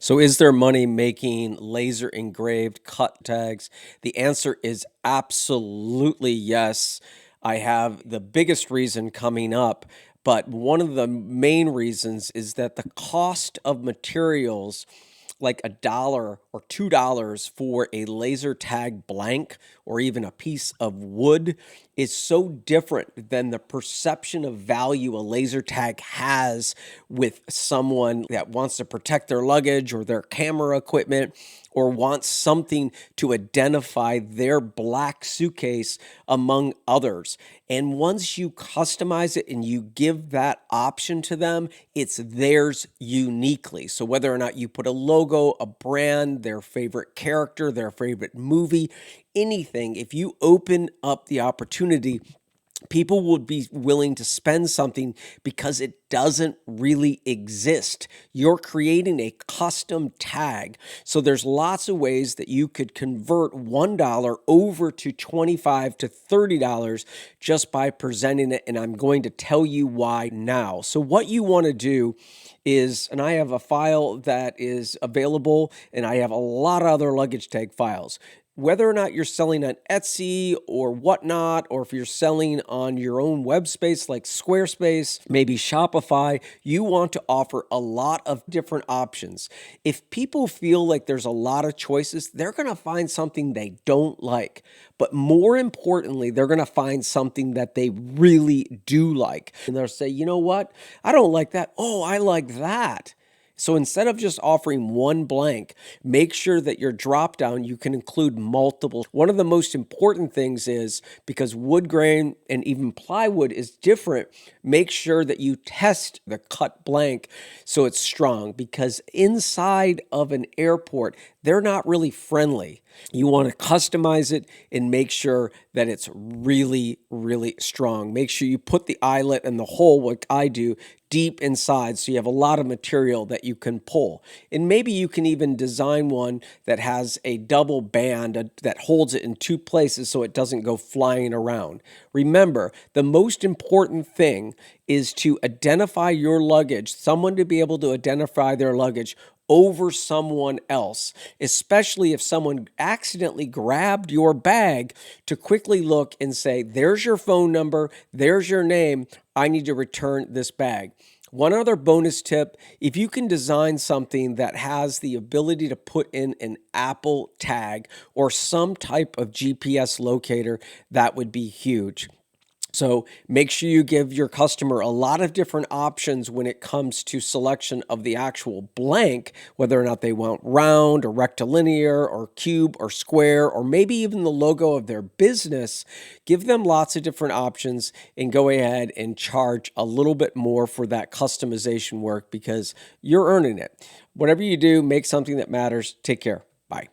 So, is there money making laser engraved cut tags? The answer is absolutely yes. I have the biggest reason coming up, but one of the main reasons is that the cost of materials, like $1 or $2 for a laser tag blank or even a piece of wood, is so different than the perception of value a laser tag has with someone that wants to protect their luggage or their camera equipment or wants something to identify their black suitcase among others. And once you customize it and you give that option to them, it's theirs uniquely. So whether or not you put a logo, a brand, their favorite character, their favorite movie, anything, if you open up the opportunity, people would be willing to spend something because it doesn't really exist. You're creating a custom tag. So there's lots of ways that you could convert $1 over to $25 to $30 just by presenting it. And I'm going to tell you why now. So what you want to do is, and I have a file that is available, and I have a lot of other luggage tag files. Whether or not you're selling on Etsy or whatnot, or if you're selling on your own web space like Squarespace, maybe Shopify, you want to offer a lot of different options. If people feel like there's a lot of choices, they're going to find something they don't like. But more importantly, they're going to find something that they really do like. And they'll say, you know what? I don't like that. Oh, I like that. So instead of just offering one blank, make sure that your drop down, you can include multiple. One of the most important things is, because wood grain and even plywood is different, make sure that you test the cut blank so it's strong, because inside of an airport, they're not really friendly. You want to customize it and make sure that it's really, really strong. Make sure you put the eyelet and the hole, like I do, deep inside so you have a lot of material that you can pull. And maybe you can even design one that has a double band that holds it in two places so it doesn't go flying around. Remember, the most important thing is to identify your luggage, someone to be able to identify their luggage over someone else, especially if someone accidentally grabbed your bag, to quickly look and say, there's your phone number, there's your name, I need to return this bag. One other bonus tip, if you can design something that has the ability to put in an Apple tag or some type of GPS locator, that would be huge. So make sure you give your customer a lot of different options when it comes to selection of the actual blank, whether or not they want round or rectilinear or cube or square, or maybe even the logo of their business. Give them lots of different options and go ahead and charge a little bit more for that customization work, because you're earning it. Whatever you do, make something that matters. Take care.